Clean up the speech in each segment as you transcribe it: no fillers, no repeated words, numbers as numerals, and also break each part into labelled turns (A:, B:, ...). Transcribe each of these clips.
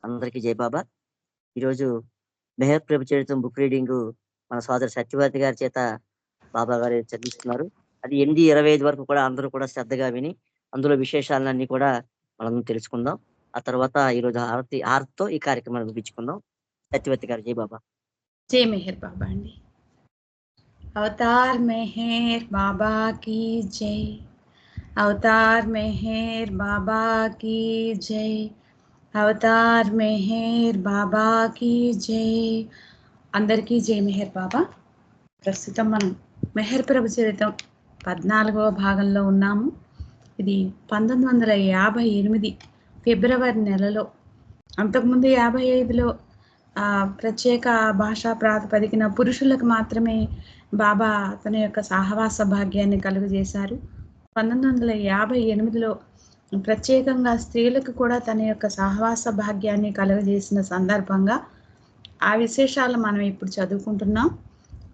A: అందరికీ జై బాబా. ఈరోజు 'మెహర్ ప్రభు చరిత్రం' బుక్ రీడింగు మన సోదరి సత్యవతి గారి చేత బాబా గారు చదివిస్తున్నారు. అది 8:25 వరకు కూడా అందరూ కూడా శ్రద్ధగా విని, అందులో విశేషాలన్నీ కూడా మనం తెలుసుకుందాం. ఆ తర్వాత ఈరోజు హారతితో ఈ కార్యక్రమాన్ని ముగించుకుందాం. సత్యవతి గారు జై బాబా.
B: జై మెహర్ బాబా అండి. అవతార్ మెహర్ బాబా की जय. అవతార్ మెహర్ బాబా की जय. అవతార్ మెహర్ బాబా की जय. అందరికీ జై మెహర్ బాబా. ప్రస్తుతం మనం మెహర్ ప్రభు చరిత్రం 14వ భాగంలో ఉన్నాము. ఇది 1958 ఫిబ్రవరి నెలలో, అంతకుముందు 55లో ప్రత్యేక భాషా ప్రాతిపదికన పురుషులకు మాత్రమే బాబా తన యొక్క సహవాస భాగ్యాన్ని కలుగజేశారు. 1958లో ప్రత్యేకంగా స్త్రీలకు కూడా తన యొక్క సహవాస భాగ్యాన్ని కలుగజేసిన సందర్భంగా ఆ విశేషాలు మనం ఇప్పుడు చదువుకుంటున్నాం.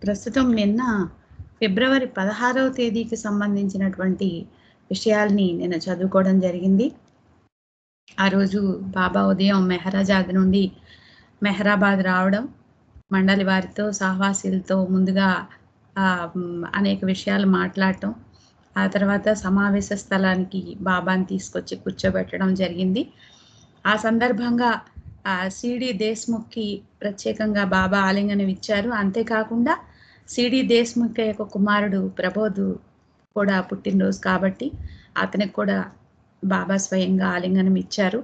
B: ప్రస్తుతం నిన్న ఫిబ్రవరి 16వ తేదీకి సంబంధించినటువంటి విషయాల్ని నేను చదువుకోవడం జరిగింది. ఆ రోజు బాబా ఉదయం మెహరాజాద్ నుండి మెహరాబాద్ రావడం, మండలి వారితో సహవాసీలతో ముందుగా అనేక విషయాలు మాట్లాడటం, ఆ తర్వాత సమావేశ స్థలానికి బాబాని తీసుకొచ్చి కూర్చోబెట్టడం జరిగింది. ఆ సందర్భంగా సిడి దేశ్ముఖ్కి ప్రత్యేకంగా బాబా ఆలింగనం ఇచ్చారు. అంతేకాకుండా సిడి దేశ్ముఖ్ యొక్క కుమారుడు ప్రబోధ్ కూడా పుట్టినరోజు కాబట్టి అతనికి కూడా బాబా స్వయంగా ఆలింగనం ఇచ్చారు.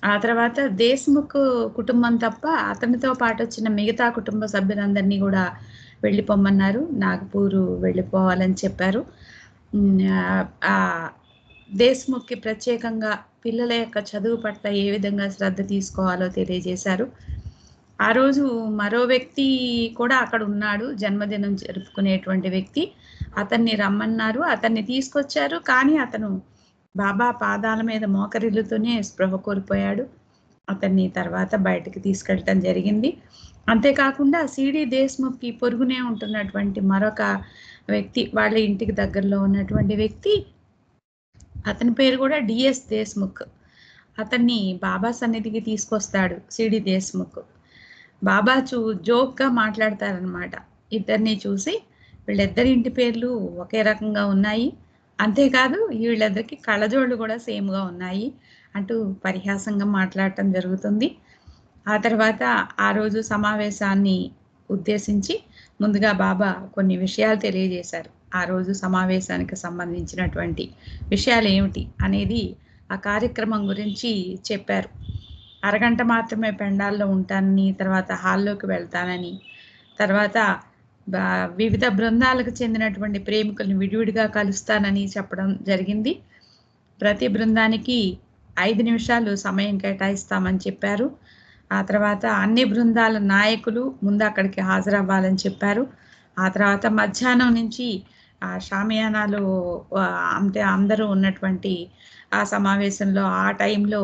B: ఆ తర్వాత దేశ్ముఖ్ కుటుంబం తప్ప అతనితో పాటు వచ్చిన మిగతా కుటుంబ సభ్యులందరినీ కూడా వెళ్ళిపోమన్నారు. నాగపూర్ వెళ్ళిపోవాలని చెప్పారు. దేశ్ముఖ్కి ప్రత్యేకంగా పిల్లల యొక్క చదువు పట్ల ఏ విధంగా శ్రద్ధ తీసుకోవాలో తెలియజేశారు. ఆ రోజు మరో వ్యక్తి కూడా అక్కడ ఉన్నాడు, జన్మదినం జరుపుకునేటువంటి వ్యక్తి. అతన్ని రమ్మన్నారు, అతన్ని తీసుకొచ్చారు. కానీ అతను బాబా పాదాల మీద మోకరిల్లుతూనే స్పృహ కోల్పోయాడు. అతన్ని తర్వాత బయటకు తీసుకెళ్ళటం జరిగింది. అంతేకాకుండా సిడి దేశ్ముఖ్కి పొరుగునే ఉంటున్నటువంటి మరొక వ్యక్తి, వాళ్ళ ఇంటికి దగ్గరలో ఉన్నటువంటి వ్యక్తి, అతని పేరు కూడా డిఎస్ దేశ్ముఖ్. అతన్ని బాబా సన్నిధికి తీసుకొస్తాడు సిడి దేశ్ముఖ్. బాబా జోక్గా మాట్లాడతారనమాట. ఇద్దరిని చూసి వీళ్ళిద్దరి ఇంటి పేర్లు ఒకే రకంగా ఉన్నాయి, అంతేకాదు వీళ్ళిద్దరికి కళ్ళజోళ్ళు కూడా సేమ్గా ఉన్నాయి అంటూ పరిహాసంగా మాట్లాడటం జరుగుతుంది. ఆ తర్వాత ఆ రోజు సమావేశాన్ని ఉద్దేశించి ముందుగా బాబా కొన్ని విషయాలు తెలియజేశారు. ఆ రోజు సమావేశానికి సంబంధించినటువంటి విషయాలు ఏమిటి అనేది ఆ కార్యక్రమం గురించి చెప్పారు. అరగంట మాత్రమే పెండాల్లో ఉంటానని, తర్వాత హాల్లోకి వెళ్తానని, తర్వాత వివిధ బృందాలకు చెందినటువంటి ప్రేమికులను విడివిడిగా కలుస్తానని చెప్పడం జరిగింది. ప్రతి బృందానికి 5 నిమిషాలు సమయం కేటాయిస్తామని చెప్పారు. ఆ తర్వాత అన్ని బృందాల నాయకులు ముందు అక్కడికి హాజరవ్వాలని చెప్పారు. ఆ తర్వాత మధ్యాహ్నం నుంచి ఆ షామియానాలో అంటే అందరూ ఉన్నటువంటి ఆ సమావేశంలో ఆ టైంలో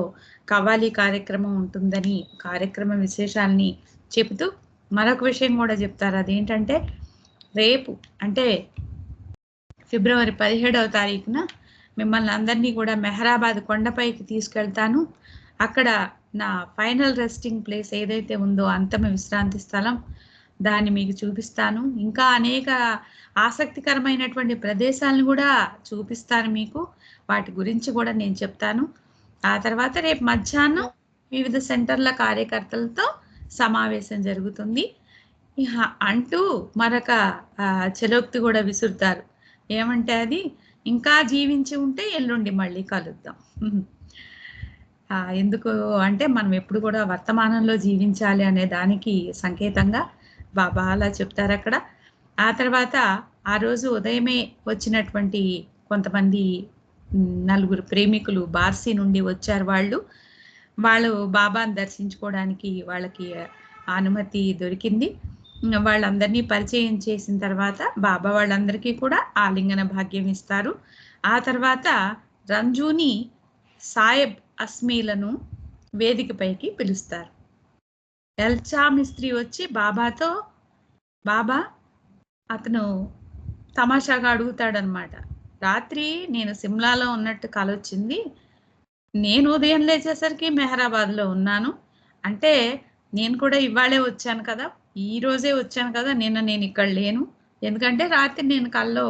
B: కవ్వాలి కార్యక్రమం ఉంటుందని కార్యక్రమ విశేషాలని చెబుతూ మరొక విషయం కూడా చెప్తారు. అదేంటంటే రేపు అంటే ఫిబ్రవరి 17వ తారీఖున మిమ్మల్ని అందరినీ కూడా మెహరాబాద్ కొండపైకి తీసుకెళ్తాను. అక్కడ నా ఫైనల్ రెస్టింగ్ ప్లేస్ ఏదైతే ఉందో అంతిమ విశ్రాంతి స్థలం, దాన్ని మీకు చూపిస్తాను. ఇంకా అనేక ఆసక్తికరమైనటువంటి ప్రదేశాలను కూడా చూపిస్తాను మీకు, వాటి గురించి కూడా నేను చెప్తాను. ఆ తర్వాత రేపు మధ్యాహ్నం వివిధ సెంటర్ల కార్యకర్తలతో సమావేశం జరుగుతుంది అంటూ మరొక చలోక్తి కూడా విసురుతారు. ఏమంటే అది, ఇంకా జీవించి ఉంటే ఎల్లుండి మళ్ళీ కలుద్దాం. ఎందుకు అంటే మనం ఎప్పుడు కూడా వర్తమానంలో జీవించాలి అనే దానికి సంకేతంగా బాబా అలా చెప్తారు అక్కడ. ఆ తర్వాత ఆ రోజు ఉదయమే వచ్చినటువంటి కొంతమంది 4 ప్రేమికులు బార్సీ నుండి వచ్చారు. వాళ్ళు బాబాను దర్శించుకోవడానికి వాళ్ళకి అనుమతి దొరికింది. వాళ్ళందరినీ పరిచయం చేసిన తర్వాత బాబా వాళ్ళందరికీ కూడా ఆలింగన భాగ్యం ఇస్తారు. ఆ తర్వాత రంజూని, సాయబ్ అస్మీలను వేదికపైకి పిలుస్తారు. ఎల్చా మిస్త్రీ వచ్చి బాబాతో, బాబా అతను తమాషాగా అడుగుతాడనమాట, రాత్రి నేను సిమ్లాలో ఉన్నట్టు కల వచ్చింది, నేను ఉదయం లేచేసరికి మెహరాబాద్లో ఉన్నాను, అంటే నేను కూడా ఇవాళే వచ్చాను కదా, ఈ రోజే వచ్చాను కదా, నిన్న నేను ఇక్కడ లేను. ఎందుకంటే రాత్రి నేను కల్లో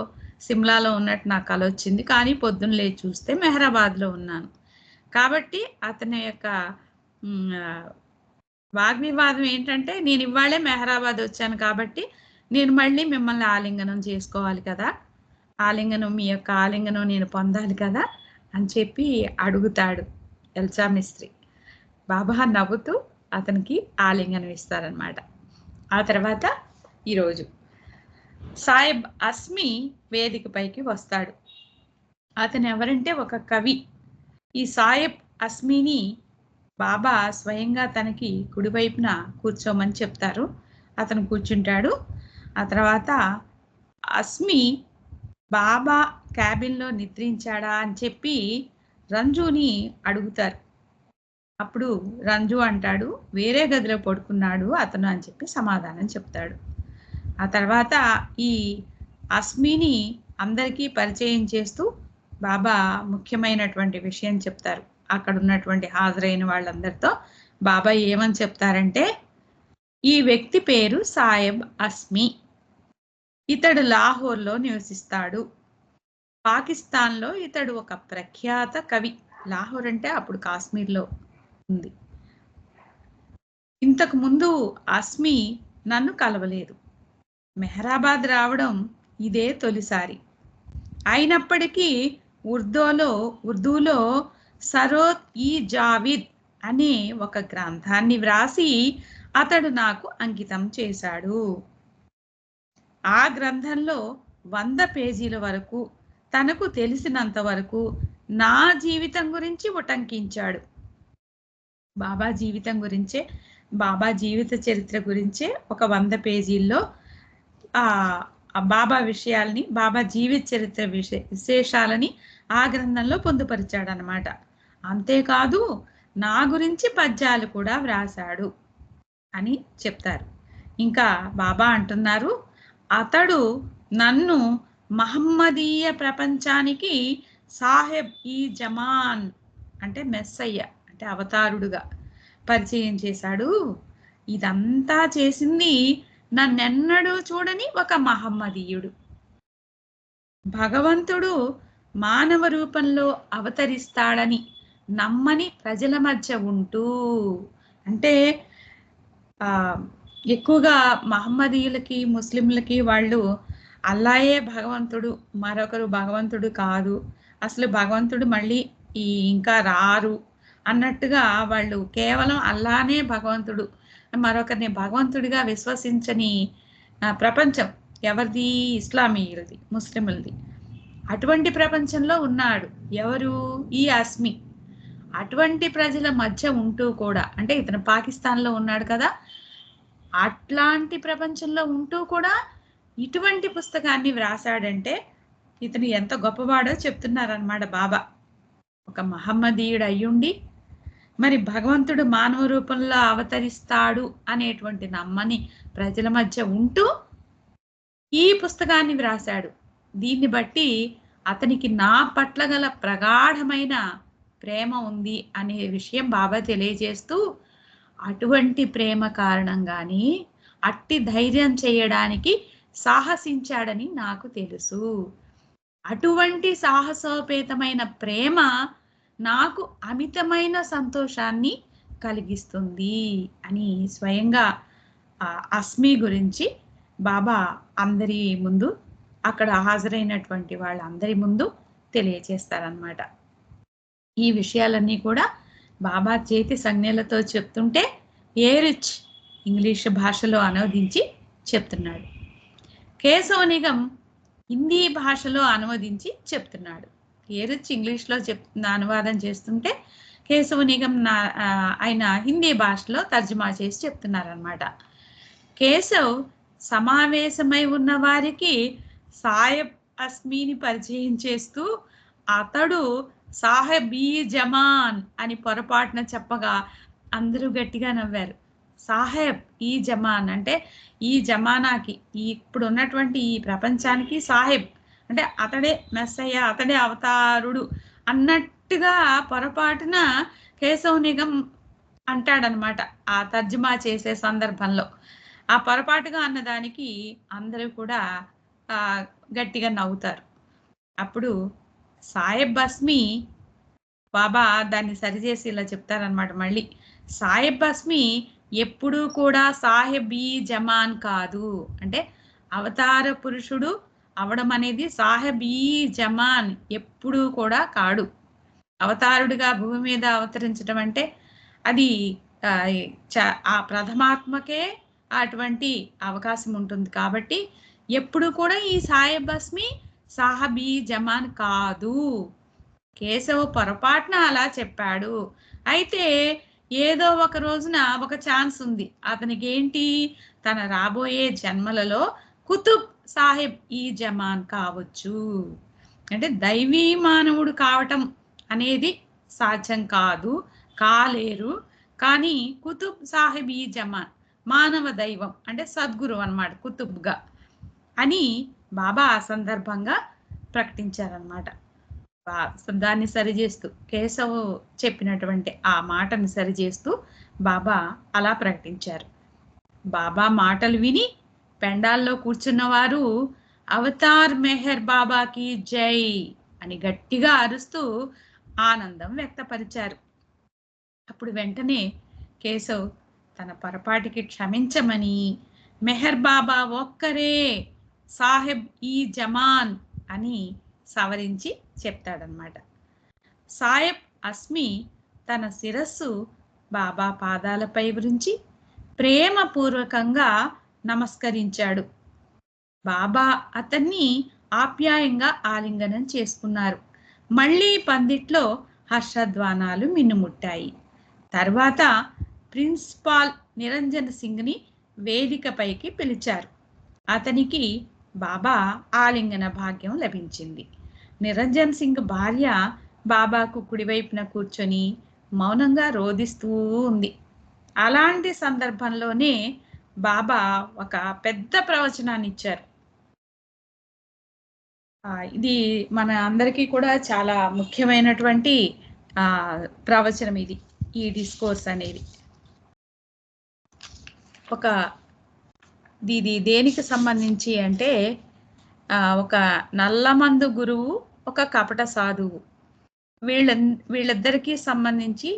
B: సిమ్లాలో ఉన్నట్టు నాకు కల వచ్చింది, కానీ పొద్దున్న లేచి చూస్తే మెహరాబాద్లో ఉన్నాను. కాబట్టి అతని యొక్క వాగ్వివాదం ఏంటంటే, నేను ఇవాళే మెహరాబాద్ వచ్చాను కాబట్టి నేను మళ్ళీ మిమ్మల్ని ఆలింగనం చేసుకోవాలి కదా, ఆలింగనం, మీ యొక్క ఆలింగనం నేను పొందాలి కదా అని చెప్పి అడుగుతాడు ఎల్సా మిస్త్రీ. బాబా నవ్వుతూ అతనికి ఆలింగనం ఇస్తారనమాట. ఆ తర్వాత ఈరోజు సాయబ్ అస్మి వేదిక పైకి వస్తాడు. అతను ఎవరంటే ఒక కవి. ఈ సాయబ్ అస్మిని బాబా స్వయంగా తనకి కుడివైపున కూర్చోమని చెప్తారు. అతను కూర్చుంటాడు. ఆ తర్వాత అస్మి బాబా క్యాబిన్లో నిద్రించాడా అని చెప్పి రంజుని అడుగుతారు. అప్పుడు రంజు అంటాడు, వేరే గదిలో పడుకున్నాడు అతను అని చెప్పి సమాధానం చెప్తాడు. ఆ తర్వాత ఈ అస్మిని అందరికీ పరిచయం చేస్తూ బాబా ముఖ్యమైనటువంటి విషయం చెప్తారు. అక్కడ ఉన్నటువంటి హాజరైన వాళ్ళందరితో బాబా ఏమని చెప్తారంటే, ఈ వ్యక్తి పేరు సాయబ్ అస్మి. ఇతడు లాహోర్లో నివసిస్తాడు. పాకిస్తాన్లో ఇతడు ఒక ప్రఖ్యాత కవి. లాహోర్ అంటే అప్పుడు కాశ్మీర్లో ఉంది. ఇంతకు ముందు అస్మి నన్ను కలవలేదు. మెహరాబాద్ రావడం ఇదే తొలిసారి. అయినప్పటికీ ఉర్దూలో సరోత్ ఈ జావిద్ అనే ఒక గ్రంథాన్ని వ్రాసి అతడు నాకు అంకితం చేశాడు. ఆ గ్రంథంలో 100 పేజీల వరకు తనకు తెలిసినంత వరకు నా జీవితం గురించి ఉటంకించాడు. బాబా జీవితం గురించే, బాబా జీవిత చరిత్ర గురించే ఒక 100 పేజీల్లో బాబా విషయాల్ని, బాబా జీవిత చరిత్ర విశేషాలని ఆ గ్రంథంలో పొందుపరిచాడు అన్నమాట. అంతేకాదు నా గురించి పద్యాలు కూడా వ్రాసాడు అని చెప్తారు. ఇంకా బాబా అంటున్నారు, అతడు నన్ను మహమ్మదీయ ప్రపంచానికి సాహెబ్ ఈ జమాన్ అంటే మెస్సయ్య అంటే అవతారుడుగా పరిచయం చేశాడు. ఇదంతా చేసింది నన్నెన్నడూ చూడని ఒక మహమ్మదీయుడు. భగవంతుడు మానవ రూపంలో అవతరిస్తాడని నమ్మని ప్రజల మధ్య ఉంటూ, అంటే ఎక్కువగా మహమ్మదీయులకి, ముస్లింలకి వాళ్ళు అల్లాయే భగవంతుడు, మరొకరు భగవంతుడు కాదు, అసలు భగవంతుడు మళ్ళీ ఇంకా రారు అన్నట్టుగా వాళ్ళు కేవలం అల్లానే భగవంతుడు, మరొకరిని భగవంతుడిగా విశ్వసించని ప్రపంచం ఎవరిది? ఇస్లామీయులది, ముస్లింలది. అటువంటి ప్రపంచంలో ఉన్నాడు ఎవరు? ఈ అస్మి. అటువంటి ప్రజల మధ్య ఉంటూ కూడా, అంటే ఇతను పాకిస్తాన్లో ఉన్నాడు కదా, అట్లాంటి ప్రపంచంలో ఉంటూ కూడా ఇటువంటి పుస్తకాన్ని వ్రాసాడంటే ఇతను ఎంత గొప్పవాడో చెప్తున్నారన్నమాట బాబా. ఒక మహమ్మదీయుడు అయ్యుండి మరి భగవంతుడు మానవ రూపంలో అవతరిస్తాడు అనేటువంటి నమ్మని ప్రజల మధ్య ఉంటూ ఈ పుస్తకాన్ని వ్రాసాడు. దీన్ని బట్టి అతనికి నా పట్ల గల ప్రగాఢమైన ప్రేమ ఉంది అనే విషయం బాబా తెలియజేస్తూ, అటువంటి ప్రేమ కారణంగానే అట్టి ధైర్యం చేయడానికి సాహసించాడని నాకు తెలుసు. అటువంటి సాహసోపేతమైన ప్రేమ నాకు అమితమైన సంతోషాన్ని కలిగిస్తుంది అని స్వయంగా అస్మి గురించి బాబా అందరి ముందు, అక్కడ హాజరైనటువంటి వాళ్ళందరి ముందు తెలియచేస్తారనమాట. ఈ విషయాలన్నీ కూడా బాబా చేతి సంజ్ఞలతో చెప్తుంటే ఏరిచ్ ఇంగ్లీష్ భాషలో అనువదించి చెప్తున్నాడు. కేశవ నిగం హిందీ భాషలో అనువదించి చెప్తున్నాడు. ఏరిచ్ ఇంగ్లీష్లో అనువాదం చేస్తుంటే కేశవ నిగం ఆయన హిందీ భాషలో తర్జుమా చేసి చెప్తున్నారనమాట. కేశవ్ సమావేశమై ఉన్న వారికి సాయబ్ అస్మిని పరిచయం చేస్తూ అతడు సాహెబ్ ఈ జమాన్ అని పొరపాటున చెప్పగా అందరూ గట్టిగా నవ్వారు. సాహెబ్ ఈ జమాన్ అంటే ఈ జమానాకి, ఇప్పుడు ఉన్నటువంటి ఈ ప్రపంచానికి సాహెబ్ అంటే అతడే మెస్సయ్య, అతడే అవతారుడు అన్నట్టుగా పొరపాటున కేశవ నిగం అంటాడనమాట ఆ తర్జుమా చేసే సందర్భంలో. ఆ పొరపాటుగా అన్నదానికి అందరూ కూడా గట్టిగా నవ్వుతారు. అప్పుడు సాహెబ్ బస్మి బాబా దాన్ని సరిచేసి ఇలా చెప్తారనమాట మళ్ళీ. సాహెబ్ బస్మి ఎప్పుడూ కూడా సాహెబ్ ఈ జమాన్ కాదు. అంటే అవతార పురుషుడు అవడం అనేది సాహెబ్ ఈ జమాన్ ఎప్పుడూ కూడా కాడు. అవతారుడిగా భూమి మీద అవతరించడం అంటే అది ఆ ప్రథమాత్మకే అటువంటి అవకాశం ఉంటుంది. కాబట్టి ఎప్పుడు కూడా ఈ సాహెబ్ బస్మి సాహబీ జమాన్ కాదు. కేశవ పొరపాటున అలా చెప్పాడు. అయితే ఏదో ఒక రోజున ఒక ఛాన్స్ ఉంది. అతనికి ఏంటి, తన రాబోయే జన్మలలో కుతుబ్ సాహెబ్ ఈ జమాన్ కావచ్చు. అంటే దైవీ మానవుడు కావటం అనేది సాధ్యం కాదు, కాలేరు. కానీ కుతుబ్ సాహెబ్ ఈ జమాన్ మానవ దైవం అంటే సద్గురు అన్నమాట కుతుబ్గా అని బాబా ఆ సందర్భంగా ప్రకటించారనమాట. దాన్ని సరిచేస్తూ కేశవ్ చెప్పినటువంటి ఆ మాటని సరిచేస్తూ బాబా అలా ప్రకటించారు. బాబా మాటలు విని పెండాల్లో కూర్చున్న వారు అవతార్ మెహర్ బాబాకి జై అని గట్టిగా అరుస్తూ ఆనందం వ్యక్తపరిచారు. అప్పుడు వెంటనే కేశవ్ తన పొరపాటికి క్షమించమని, మెహర్ బాబా ఒక్కరే సాహెబ్ ఈ జమాన్ అని సవరించి చెప్తాడనమాట. సాహెబ్ అస్మి తన శిరస్సు బాబా పాదాలపై ఉంచి ప్రేమపూర్వకంగా నమస్కరించాడు. బాబా అతన్ని ఆప్యాయంగా ఆలింగనం చేసుకున్నారు. మళ్ళీ పందిట్లో హర్షధ్వానాలు మిన్నుముట్టాయి. తర్వాత ప్రిన్సిపాల్ నిరంజన్ సింగ్ని వేదికపైకి పిలిచారు. అతనికి బాబా ఆలింగన భాగ్యం లభించింది. నిరంజన్ సింగ్ భార్య బాబాకు కుడివైపున కూర్చొని మౌనంగా రోదిస్తూ ఉంది. అలాంటి సందర్భంలోనే బాబా ఒక పెద్ద ప్రవచనాన్ని ఇచ్చారు. ఇది మన అందరికీ కూడా చాలా ముఖ్యమైనటువంటి ప్రవచనం ఇది, ఈ డిస్కోర్స్ అనేది. ఇది దేనికి సంబంధించి అంటే ఒక నల్లమందు గురువు, ఒక కపట సాధువు, వీళ్ళిద్దరికీ సంబంధించి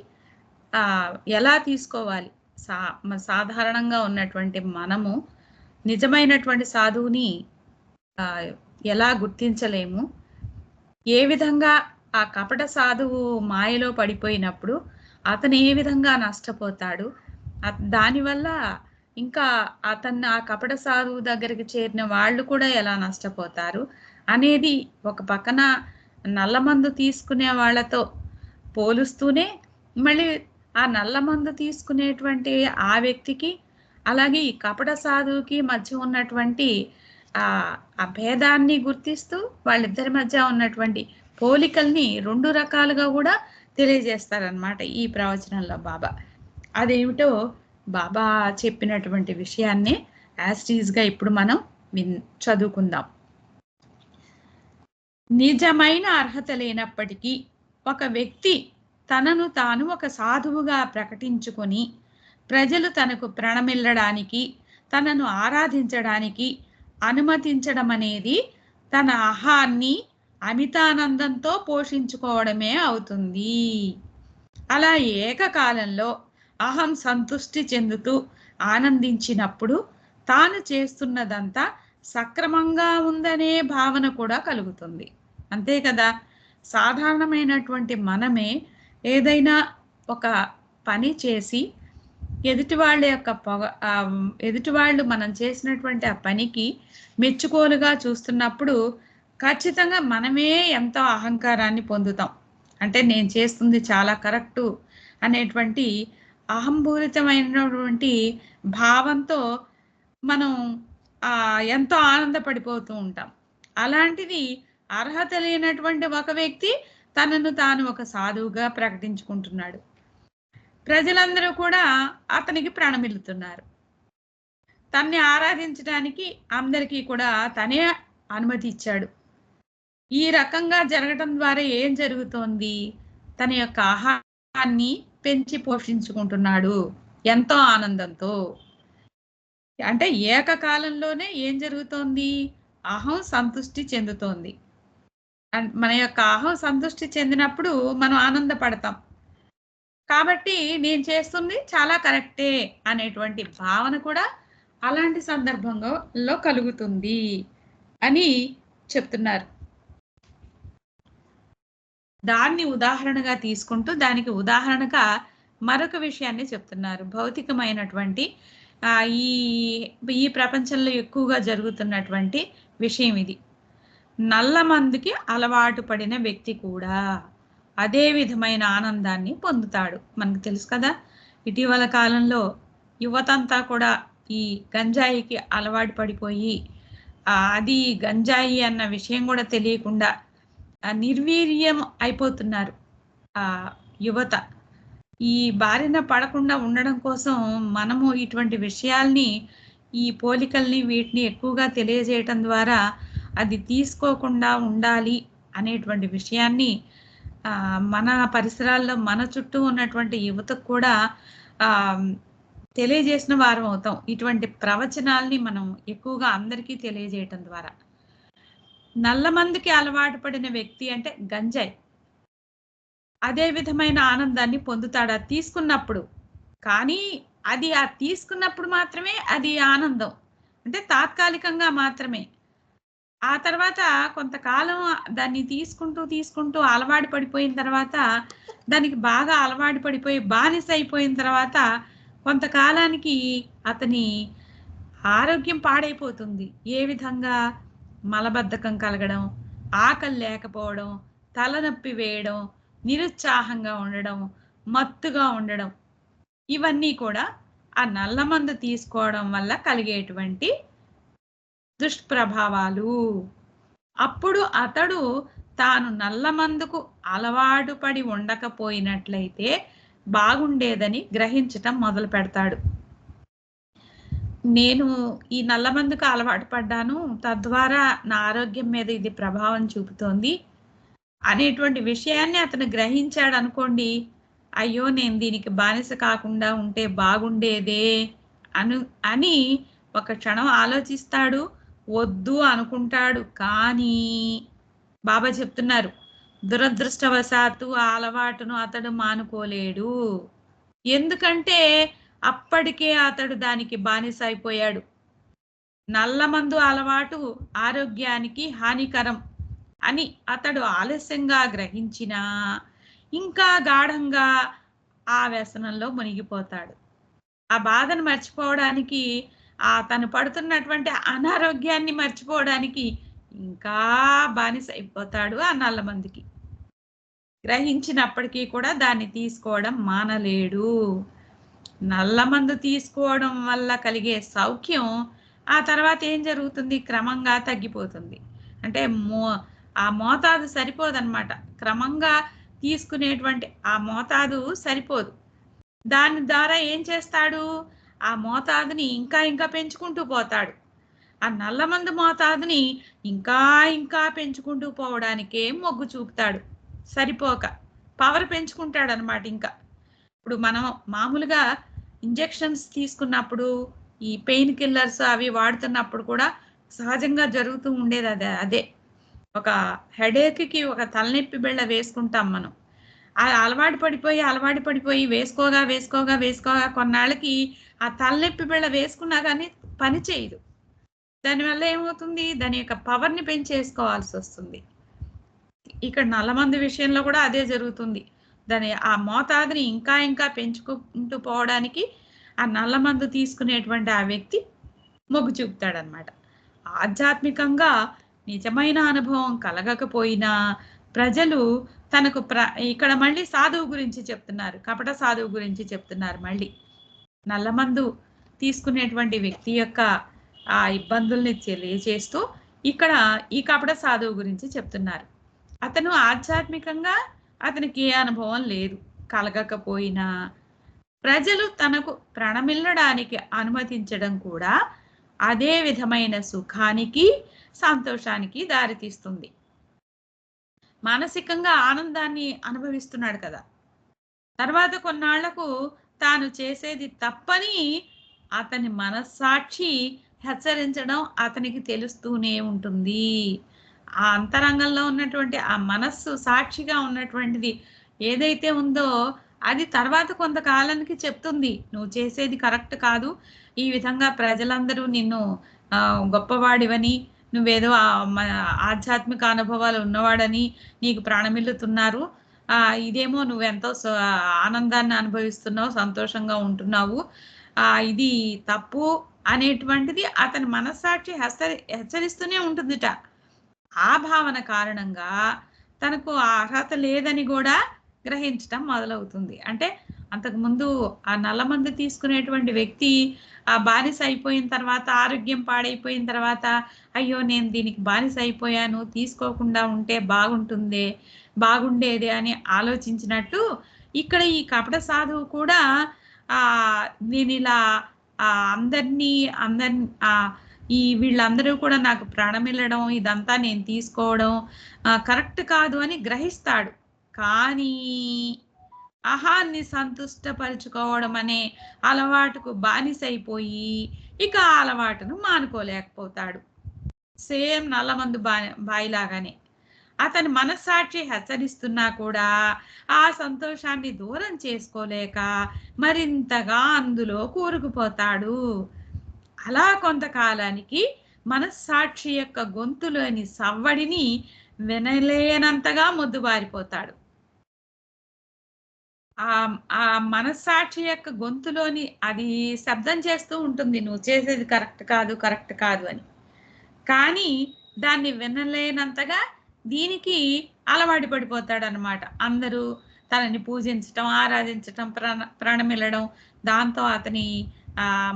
B: ఎలా తీసుకోవాలి. సాధారణంగా ఉన్నటువంటి మనము నిజమైనటువంటి సాధువుని ఎలా గుర్తించలేము. ఏ విధంగా ఆ కపట సాధువు మాయలో పడిపోయినప్పుడు అతను ఏ విధంగా నష్టపోతాడు, దానివల్ల ఇంకా అతన్ని ఆ కపట సాధువు దగ్గరికి చేరిన వాళ్ళు కూడా ఎలా నష్టపోతారు అనేది ఒక పక్కన నల్లమందు తీసుకునే వాళ్ళతో పోలుస్తూనే, మళ్ళీ ఆ నల్లమందు తీసుకునేటువంటి ఆ వ్యక్తికి అలాగే ఈ కపట సాధువుకి మధ్య ఉన్నటువంటి ఆ భేదాన్ని గుర్తిస్తూ వాళ్ళిద్దరి మధ్య ఉన్నటువంటి పోలికల్ని రెండు రకాలుగా కూడా తెలియజేస్తారనమాట ఈ ప్రవచనంలో బాబా. అదేమిటో బాబా చెప్పినటువంటి విషయాన్ని యాస్టీజ్గా ఇప్పుడు మనం చదువుకుందాం. నిజమైన అర్హత లేనప్పటికీ ఒక వ్యక్తి తనను తాను ఒక సాధువుగా ప్రకటించుకొని ప్రజలు తనకు ప్రణమిల్లడానికి, తనను ఆరాధించడానికి అనుమతించడం అనేది తన అహాన్ని అమితానందంతో పోషించుకోవడమే అవుతుంది. అలా ఏకకాలంలో అహం సంతుష్టి చెందుతూ ఆనందించినప్పుడు తాను చేస్తున్నదంతా సక్రమంగా ఉందనే భావన కూడా కలుగుతుంది. అంతే కదా, సాధారణమైనటువంటి మనమే ఏదైనా ఒక పని చేసి ఎదుటివాళ్ళు మనం చేసినటువంటి ఆ పనికి మెచ్చుకోలుగా చూస్తున్నప్పుడు ఖచ్చితంగా మనమే ఎంతో అహంకారాన్ని పొందుతాం. అంటే నేను చేస్తుంది చాలా కరెక్టు అనేటువంటి అహంపూరితమైనటువంటి భావంతో మనం ఎంతో ఆనందపడిపోతూ ఉంటాం. అలాంటిది అర్హత లేనటువంటి ఒక వ్యక్తి తనను తాను ఒక సాధువుగా ప్రకటించుకుంటున్నాడు. ప్రజలందరూ కూడా అతనికి ప్రణమిల్లుతున్నారు. తన్ని ఆరాధించడానికి అందరికీ కూడా తనే అనుమతి ఇచ్చాడు. ఈ రకంగా జరగటం ద్వారా ఏం జరుగుతోంది, తన యొక్క ఆహారాన్ని పెంచి పోషించుకుంటున్నాడు ఎంతో ఆనందంతో. అంటే ఏకకాలంలోనే ఏం జరుగుతోంది? అహం సంతుష్టి చెందుతోంది. మన యొక్క అహం సంతుష్టి చెందినప్పుడు మనం ఆనందపడతాం. కాబట్టి నేను చేస్తుంది చాలా కరెక్టే అనేటువంటి భావన కూడా అలాంటి సందర్భంలో కలుగుతుంది అని చెప్తున్నారు. దాన్ని ఉదాహరణగా తీసుకుంటూ దానికి ఉదాహరణగా మరొక విషయాన్ని చెప్తున్నారు. భౌతికమైనటువంటి ఈ ఈ ప్రపంచంలో ఎక్కువగా జరుగుతున్నటువంటి విషయం ఇది. నల్లమందుకి అలవాటు పడిన వ్యక్తి కూడా అదే విధమైన ఆనందాన్ని పొందుతాడు. మనకు తెలుసు కదా, ఇటీవల కాలంలో యువతంతా కూడా ఈ గంజాయికి అలవాటు పడిపోయి అది గంజాయి అన్న విషయం కూడా తెలియకుండా నిర్వీర్యం అయిపోతున్నారు యువత. ఈ బారిన పడకుండా ఉండడం కోసం మనము ఇటువంటి విషయాల్ని, ఈ పోలికల్ని, వీటిని ఎక్కువగా తెలియజేయటం ద్వారా అది తీసుకోకుండా ఉండాలి అనేటువంటి విషయాన్ని మన పరిసరాల్లో మన చుట్టూ ఉన్నటువంటి యువతకు కూడా తెలియజేసిన వారం అవుతాం. ఇటువంటి ప్రవచనాల్ని మనం ఎక్కువగా అందరికీ తెలియజేయటం ద్వారా. నల్లమందుకి అలవాటు పడిన వ్యక్తి అంటే గంజాయి అదే విధమైన ఆనందాన్ని పొందుతాడు అది తీసుకున్నప్పుడు. కానీ అది తీసుకున్నప్పుడు మాత్రమే అది ఆనందం, అంటే తాత్కాలికంగా మాత్రమే. ఆ తర్వాత కొంతకాలం దాన్ని తీసుకుంటూ అలవాటు పడిపోయిన తర్వాత, దానికి బాగా అలవాటు పడిపోయి బానిస అయిపోయిన తర్వాత కొంతకాలానికి అతని ఆరోగ్యం పాడైపోతుంది. ఏ విధంగా? మలబద్ధకం కలగడం, ఆకలి లేకపోవడం, తలనొప్పి వేయడం, నిరుత్సాహంగా ఉండడం, మత్తుగా ఉండడం, ఇవన్నీ కూడా ఆ నల్లమందు తీసుకోవడం వల్ల కలిగేటువంటి దుష్ప్రభావాలు. అప్పుడు అతడు తాను నల్లమందుకు అలవాటు పడి ఉండకపోయినట్లయితే బాగుండేదని గ్రహించటం మొదలు పెడతాడు. నేను ఈ నల్లమందుకు అలవాటు పడ్డాను, తద్వారా నా ఆరోగ్యం మీద ఇది ప్రభావం చూపుతోంది అనేటువంటి విషయాన్ని అతను గ్రహించాడు అనుకోండి. అయ్యో, నేను దీనికి బానిస కాకుండా ఉంటే బాగుండేదే అని ఒక క్షణం ఆలోచిస్తాడు, వద్దు అనుకుంటాడు. కానీ బాబా చెప్తున్నారు, దురదృష్టవశాత్తు ఆ అలవాటును అతడు మానుకోలేడు. ఎందుకంటే అప్పటికే అతడు దానికి బానిస అయిపోయాడు. నల్లమందు అలవాటు ఆరోగ్యానికి హానికరం అని అతడు ఆలస్యంగా గ్రహించినా ఇంకా గాఢంగా ఆ వ్యసనంలో మునిగిపోతాడు. ఆ బాధను మర్చిపోవడానికి, తను పడుతున్నటువంటి అనారోగ్యాన్ని మర్చిపోవడానికి ఇంకా బానిస అయిపోతాడు ఆ నల్లమందుకి. గ్రహించినప్పటికీ కూడా దాన్ని తీసుకోవడం మానలేడు. నల్లమందు తీసుకోవడం వల్ల కలిగే సౌఖ్యం ఆ తర్వాత ఏం జరుగుతుంది? క్రమంగా తగ్గిపోతుంది. అంటే ఆ మోతాదు సరిపోదన్నమాట. క్రమంగా తీసుకునేటువంటి ఆ మోతాదు సరిపోదు. దాని ద్వారా ఏం చేస్తాడు? ఆ మోతాదుని ఇంకా పెంచుకుంటూ పోతాడు. ఆ నల్లమందు మోతాదుని ఇంకా పెంచుకుంటూ పోవడానికే మొగ్గు చూపుతాడు. సరిపోక పవర్ పెంచుకుంటాడు అనమాట. ఇంకా ఇప్పుడు మనం మామూలుగా ఇంజెక్షన్స్ తీసుకున్నప్పుడు, ఈ పెయిన్ కిల్లర్స్ అవి వాడుతున్నప్పుడు కూడా సహజంగా జరుగుతూ ఉండేది అదే. ఒక హెడేక్కి ఒక తలనొప్పి బిళ్ళ వేసుకుంటాం మనం. అలవాటు పడిపోయి వేసుకోగా కొన్నాళ్ళకి ఆ తలనొప్పి బిళ్ళ వేసుకున్నా కానీ పని చేయదు. దానివల్ల ఏమవుతుంది? దాని యొక్క పవర్ని పెంచేసుకోవాల్సి వస్తుంది. ఇక్కడ నల్లమందు విషయంలో కూడా అదే జరుగుతుంది. ఆ మోతాదుని ఇంకా పెంచుకుంటూ పోవడానికి ఆ నల్లమందు తీసుకునేటువంటి ఆ వ్యక్తి మొగ్గు చూపుతాడనమాట. ఆధ్యాత్మికంగా నిజమైన అనుభవం కలగకపోయినా ప్రజలు తనకు ఇక్కడ మళ్ళీ సాధువు గురించి చెప్తున్నారు, కపట సాధువు గురించి చెప్తున్నారు. మళ్ళీ నల్లమందు తీసుకునేటువంటి వ్యక్తి యొక్క ఆ ఇబ్బందుల్ని తెలియజేస్తూ ఇక్కడ ఈ కపట సాధువు గురించి చెప్తున్నారు. అతను ఆధ్యాత్మికంగా అతనికి ఏ అనుభవం లేదు, కలగకపోయినా ప్రజలు తనకు ప్రణమిల్లడానికి అనుమతించడం కూడా అదే విధమైన సుఖానికి, సంతోషానికి దారితీస్తుంది. మానసికంగా ఆనందాన్ని అనుభవిస్తున్నాడు కదా. తర్వాత కొన్నాళ్లకు తాను చేసేది తప్పని అతని మనస్సాక్షి హెచ్చరించడం అతనికి తెలుస్తూనే ఉంటుంది. ఆ అంతరంగంలో ఉన్నటువంటి ఆ మనస్సు సాక్షిగా ఉన్నటువంటిది ఏదైతే ఉందో అది తర్వాత కొంతకాలానికి చెప్తుంది, నువ్వు చేసేది కరెక్ట్ కాదు, ఈ విధంగా ప్రజలందరూ నిన్ను గొప్పవాడివని, నువ్వేదో ఆధ్యాత్మిక అనుభవాలు ఉన్నవాడని నీకు ప్రాణమిల్లుతున్నారు, ఇదేమో నువ్వెంతో ఆనందాన్ని అనుభవిస్తున్నావు, సంతోషంగా ఉంటున్నావు, ఇది తప్పు అనేటువంటిది అతని మనస్సాక్షి హెచ్చరిస్తూనే ఉంటుందిట. ఆ భావన కారణంగా తనకు ఆ అర్హత లేదని కూడా గ్రహించటం మొదలవుతుంది. అంటే అంతకుముందు ఆ నల్లమందు తీసుకునేటువంటి వ్యక్తి ఆ బానిస అయిపోయిన తర్వాత, ఆరోగ్యం పాడైపోయిన తర్వాత, అయ్యో నేను దీనికి బానిస అయిపోయాను, తీసుకోకుండా ఉంటే బాగుండేదే అని ఆలోచించినట్టు ఇక్కడ ఈ కపట సాధువు కూడా నేను ఇలా అందరినీ వీళ్ళందరూ కూడా నాకు ప్రాణమిల్లడం, ఇదంతా నేను తీసుకోవడం కరెక్ట్ కాదు అని గ్రహిస్తాడు. కానీ అహాన్ని సంతుష్టపరుచుకోవడం అనే అలవాటుకు బానిసైపోయి ఇక ఆ అలవాటును మానుకోలేకపోతాడు. సేమ్ నల్లమందు బాయిలాగానే అతని మనస్సాక్షి హెచ్చరిస్తున్నా కూడా ఆ సంతోషాన్ని దూరం చేసుకోలేక మరింతగా అందులో కూరుకుపోతాడు. అలా కొంతకాలానికి మనస్సాక్షి యొక్క గొంతులోని సవ్వడిని వినలేనంతగా మొద్దుబారిపోతాడు. ఆ మనస్సాక్షి యొక్క గొంతులోని అది శబ్దం చేస్తూ ఉంటుంది, నువ్వు చేసేది కరెక్ట్ కాదు అని. కానీ దాన్ని వినలేనంతగా దీనికి అలవాటు పడిపోతాడు అనమాట. అందరూ తనని పూజించటం, ఆరాధించటం, ప్రాణమిల్లడం, దాంతో అతని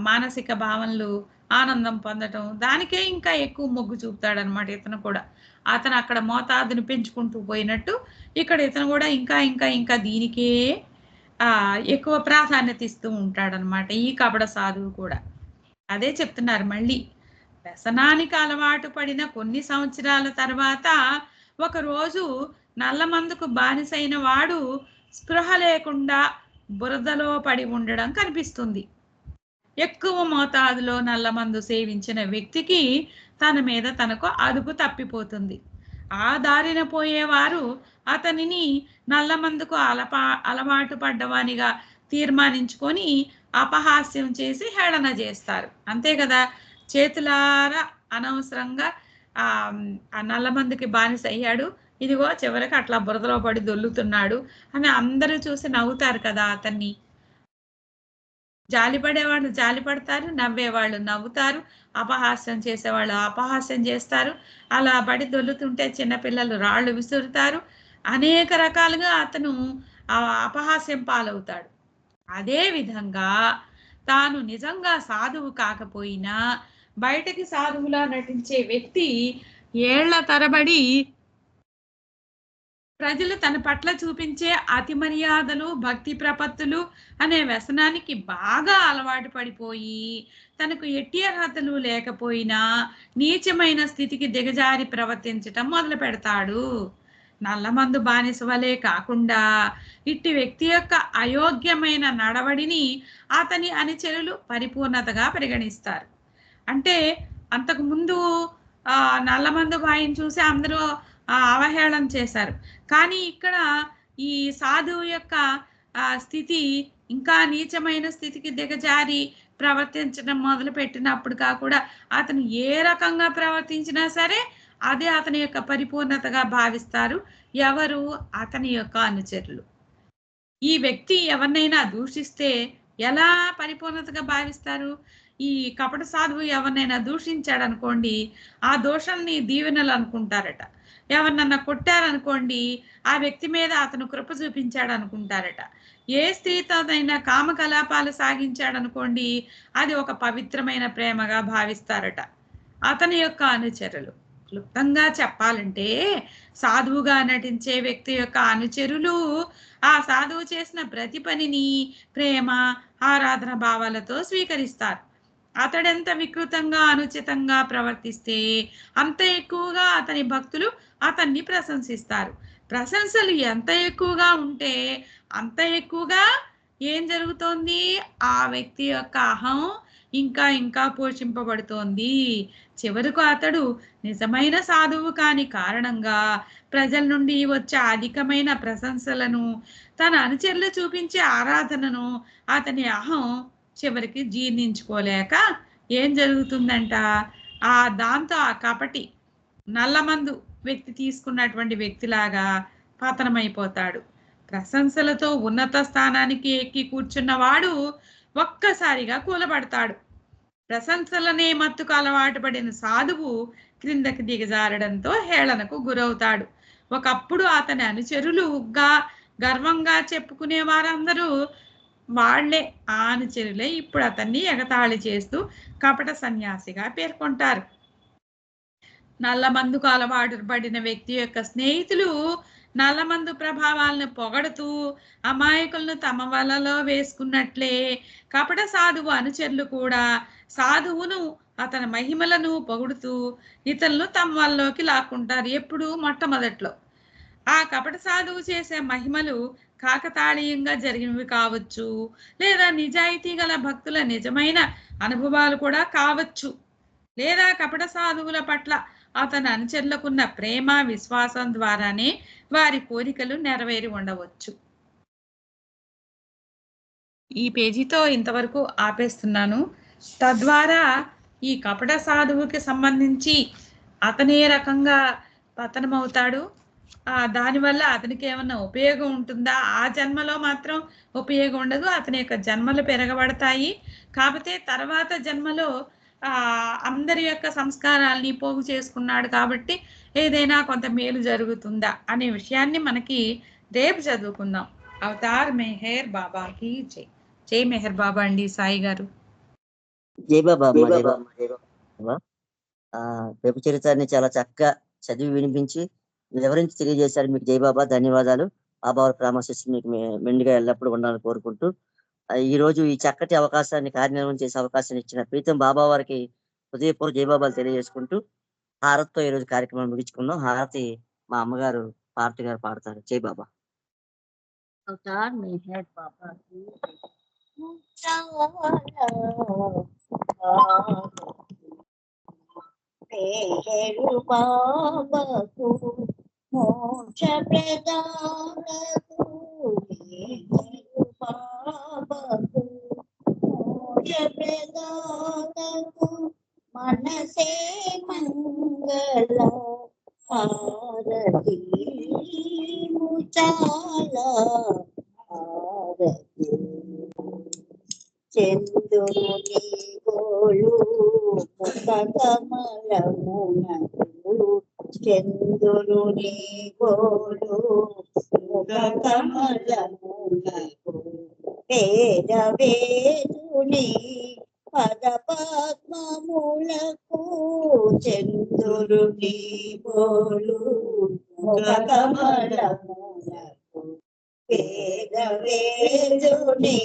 B: మానసిక భావనలు ఆనందం పొందటం, దానికే ఇంకా ఎక్కువ మొగ్గు చూపుతాడనమాట ఇతను కూడా. అతను అక్కడ మోతాదును పెంచుకుంటూ పోయినట్టు ఇక్కడ ఇతను కూడా ఇంకా ఇంకా ఇంకా దీనికే ఎక్కువ ప్రాధాన్యత ఇస్తూ ఉంటాడనమాట ఈ కపట సాధువు కూడా. అదే చెప్తున్నారు మళ్ళీ, వ్యసనానికి అలవాటు పడిన కొన్ని సంవత్సరాల తర్వాత ఒకరోజు నల్లమందుకు బానిసైన వాడు స్పృహ లేకుండా బురదలో పడి ఉండడం కనిపిస్తుంది. ఎక్కువ మోతాదులో నల్లమందు సేవించిన వ్యక్తికి తన మీద తనకు అదుపు తప్పిపోతుంది. ఆ దారిన పోయేవారు అతనిని నల్లమందుకు అలవాటు పడ్డవానిగా తీర్మానించుకొని అపహాస్యం చేసి హేళన చేస్తారు. అంతే కదా, చేతులారా అనవసరంగా ఆ నల్లమందుకి బానిస అయ్యాడు, ఇదిగో చివరికి అట్లా బురదలో పడి దొల్లుతున్నాడు అని అందరూ చూసి నవ్వుతారు కదా అతన్ని. జాలిపడేవాళ్ళు జాలిపడతారు, నవ్వేవాళ్ళు నవ్వుతారు, అపహాస్యం చేసేవాళ్ళు అపహాస్యం చేస్తారు. అలా పడి దొల్లుతుంటే చిన్నపిల్లలు రాళ్ళు విసురుతారు. అనేక రకాలుగా అతను అపహాస్యం పాలవుతాడు. అదే విధంగా తాను నిజంగా సాధువు కాకపోయినా బయటకి సాధువులా నటించే వ్యక్తి ఏళ్ల తరబడి ప్రజలు తన పట్ల చూపించే అతి మర్యాదలు, భక్తి ప్రపత్తులు అనే వ్యసనానికి బాగా అలవాటు పడిపోయి తనకు ఎట్టి అర్హతలు లేకపోయినా నీచమైన స్థితికి దిగజారి ప్రవర్తించటం మొదలు పెడతాడు. నల్లమందు బానిస వలె కాకుండా ఇట్టి వ్యక్తి యొక్క అయోగ్యమైన నడవడిని అతని అనుచరులు పరిపూర్ణతగా పరిగణిస్తారు. అంటే అంతకు ముందు నల్లమందు బాయిని చూసి అందరూ అవహేళన చేశారు. కానీ ఇక్కడ ఈ సాధువు యొక్క స్థితి ఇంకా నీచమైన స్థితికి దిగజారి ప్రవర్తించడం మొదలు పెట్టినప్పుడు కూడా అతను ఏ రకంగా ప్రవర్తించినా సరే అదే అతని యొక్క పరిపూర్ణతగా భావిస్తారు ఎవరు, అతని యొక్క అనుచరులు. ఈ వ్యక్తి ఎవరినైనా దూషిస్తే ఎలా పరిపూర్ణతగా భావిస్తారు? ఈ కపట సాధువు ఎవరినైనా దూషించాడు అనుకోండి, ఆ దోషాన్ని దీవెనలు అనుకుంటారట. ఎవరినన్నా కొట్టారనుకోండి, ఆ వ్యక్తి మీద అతను కృప చూపించాడు అనుకుంటారట. ఏ స్త్రీతోనైనా కామకలాపాలు సాగించాడనుకోండి, అది ఒక పవిత్రమైన ప్రేమగా భావిస్తారట అతని యొక్క అనుచరులు. క్లుప్తంగా చెప్పాలంటే సాధువుగా నటించే వ్యక్తి యొక్క అనుచరులు ఆ సాధువు చేసిన ప్రతి పనిని ప్రేమ, ఆరాధన భావాలతో స్వీకరిస్తారు. అతడెంత వికృతంగా, అనుచితంగా ప్రవర్తిస్తే అంత ఎక్కువగా అతని భక్తులు అతన్ని ప్రశంసిస్తారు. ప్రశంసలు ఎంత ఎక్కువగా ఉంటే అంత ఎక్కువగా ఏం జరుగుతోంది, ఆ వ్యక్తి యొక్క అహం ఇంకా ఇంకా పోషింపబడుతోంది. చివరకు అతడు నిజమైన సాధువు కాని కారణంగా ప్రజల నుండి వచ్చే అధికమైన ప్రశంసలను, తన అనుచరులు చూపించే ఆరాధనను అతని అహం చివరికి జీర్ణించుకోలేక ఏం జరుగుతుందంట, దాంతో ఆ కపటి నల్లమందు వ్యక్తి తీసుకున్నటువంటి వ్యక్తిలాగా పతనమైపోతాడు. ప్రశంసలతో ఉన్నత స్థానానికి ఎక్కి కూర్చున్నవాడు ఒక్కసారిగా కూలబడతాడు. ప్రశంసలనే మత్తుకు అలవాటు పడిన సాధువు క్రిందకి దిగజారడంతో హేళనకు గురవుతాడు. ఒకప్పుడు అతని అనుచరులుగా గర్వంగా చెప్పుకునే వారందరూ వాళ్లే, ఆ అనుచరులే ఇప్పుడు అతన్ని ఎగతాళి చేస్తూ కపట సన్యాసిగా పేర్కొంటారు. నల్లమందుకు అలవాటు పడిన వ్యక్తి యొక్క స్నేహితులు నల్లమందు ప్రభావాలను పొగడుతూ అమాయకులను తమ వలలో వేసుకున్నట్లే కపట సాధువు అనుచరులు కూడా సాధువును, అతని మహిమలను పొగుడుతూ ఇతరులను తమ వల్లోకి లాక్కుంటారు. ఎప్పుడు మొట్టమొదట్లో ఆ కపట సాధువు చేసే మహిమలు కాకతాళీయంగా జరిగినవి కావచ్చు, లేదా నిజాయితీ గల భక్తుల నిజమైన అనుభవాలు కూడా కావచ్చు, లేదా కపట సాధువుల పట్ల అతని అనుచరులకున్న ప్రేమ విశ్వాసం ద్వారానే వారి కోరికలు నెరవేరి ఉండవచ్చు. ఈ పేజీతో ఇంతవరకు ఆపేస్తున్నాను. తద్వారా ఈ కపట సాధువుకి సంబంధించి అతనే రకంగా పతనమవుతాడు, దానివల్ల అతనికి ఏమన్నా ఉపయోగం ఉంటుందా, ఆ జన్మలో మాత్రం ఉపయోగం ఉండదు, అతని యొక్క జన్మలు పెరగబడతాయి. కాకపోతే తర్వాత జన్మలో అందరి యొక్క సంస్కారాల్ని పోగు చేసుకున్నాడు కాబట్టి ఏదైనా కొంత మేలు జరుగుతుందా అనే విషయాన్ని మనకి రేపు చదువుకుందాం. అవతార్ మెహర్ బాబాకి జై. జై మెహర్ బాబా అండి సాయి గారు.
A: జై బాబా. రేపు చరిత్రని చాలా చక్కగా చదివి వినిపించి వివరించి తెలియజేశారు. మీకు జై బాబా, ధన్యవాదాలు. బాబా ప్రామశిస్సు మీకు మెండుగా ఎల్లప్పుడూ ఉండాలని కోరుకుంటూ ఈ రోజు ఈ చక్కటి అవకాశాన్ని కార్యనిర్వహణ చేసే అవకాశాన్ని ఇచ్చిన ప్రీతం బాబా వారికి హృదయపూర్వక జై బాబాలు తెలియజేసుకుంటూ హారతితో ఈ రోజు కార్యక్రమం ముగించుకుందాం. హారతి మా అమ్మగారు పార్టీ గారు పాడతారు. జై బాబా.
C: అవతార్ మెహర్ బాబాకి మెహరు బాబాకు మోక్ష ప్రదానకు, మెహరు బాబాకు మోక్ష ప్రదానకు మనసే మంగళ హారతి ముచాల హారతి. చంద్రుని గోళు ముఖ కమలమునకు, చంద్రుని గోళు ముఖ కమలమునకు, వేద వేదుని పద పద్మములకు, చంద్రుని గోళు ముఖ కమలమునకు, వేద వేదుని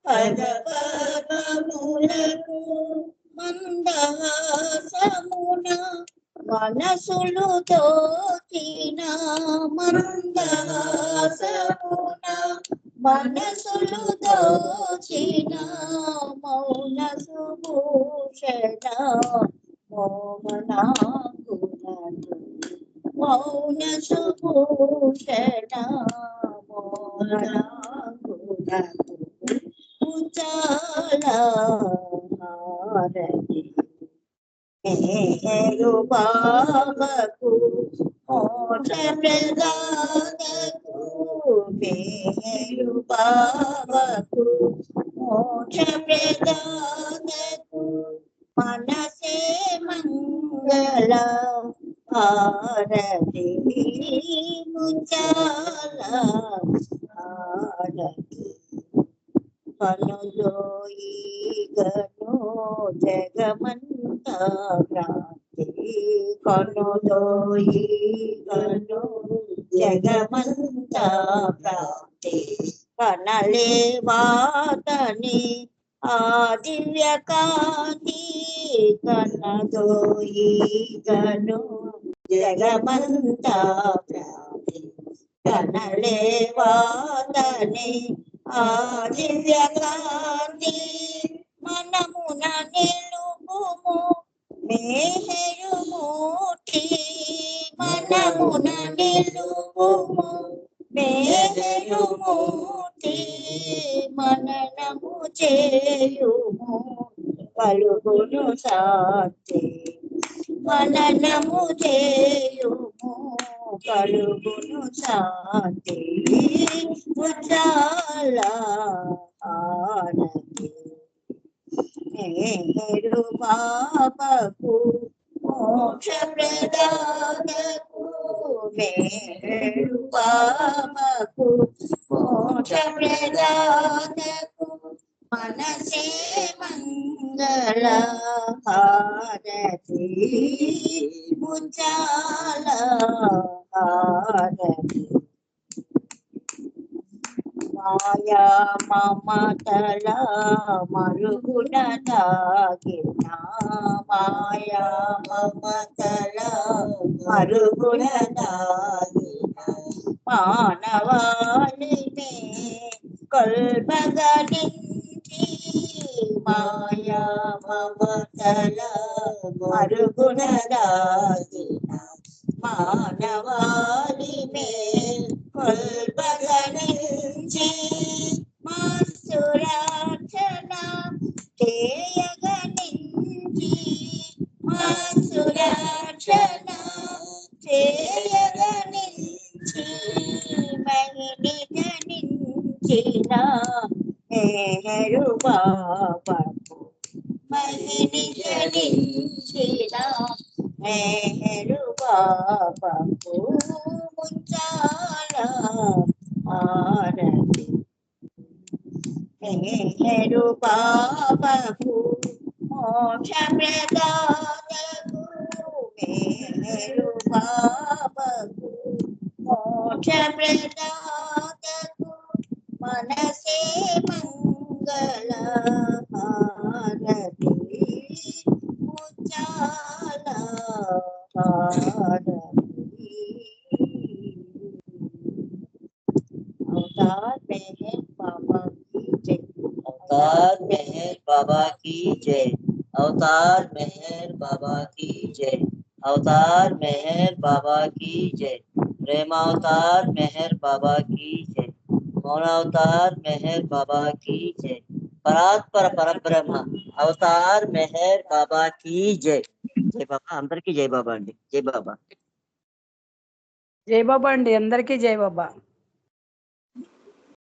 C: పద పద్మములకు, మందహాసమున మనసులు తోచిన, మందహాసమున మనసులు దోచిన, మౌన సుభూషణ మోహనాంగునకు, మౌన సుభూషణ మోహనాంగునకు, ఉచాల హారతి. మెహరు బాబాకు మోక్ష ప్రదానకు, మెహరు బాబాకు మోక్ష ప్రదానకు మనసే మంగళ హారతి ముచాల హారతి. కనులోయి గను జగమంతా భ్రాంతి, కనులోయి గను జగమంతా భ్రాంతి, కనలేవాతని ఆ దివ్య కాంతి, కనలోయి గను జగమంతా భ్రాంతి, కనలేవాతని ఆ దివ్యకాంతి మనమున నిలుపుము మేహరుమూర్తి మనమున నిలుపుము మేహరుమూర్తి మననము చేయుము కలుగును శాంతి మననము చేయుము కలుగును శాంతి ఉజ్జాల ఆనతి మేరు పాపకు మోక్ష ప్రదానకు మేరు పాపకు మోక్ష ప్రదానకు మనసే మంగళ హారతి ముజాల హారతి మాయా మమతల మరుగున తాగిన మాయా మమతల మరుగున తాగిన మానవాళినే కొల్మగలించి మాయా మమతల మరుగున తాగిన మానవాళినే కొల్మగలించి మాసురార్చన చేయగలించి మాసురార్చన చేయగలించి మహిని జనించిన మేరు బాబకు మహిని జనించిన మేరు బాబకు ముచ్చాల ఆరతి మేరు బాబకు మోక్ష ప్రదాతకు మేరు బాబకు మోక్ష ప్రదాతకు మనసే మంగళ హారతి ముచ్చాల హారతి अवतार मेहर बाबा की जय
A: अवतार मेहर बाबा की जय अवतार मेहर बाबा की जय अवतार मेहर बाबा की जय प्रेमावतार मेहर बाबा की जय मौनावतार मेहर बाबा की जय परात्पर परब्रह्म अवतार मेहर बाबा की जय जय बाबा अंदर की जय बाबा अंडी जय बाबा
D: జై బాబా అండి అందరికీ జై బాబా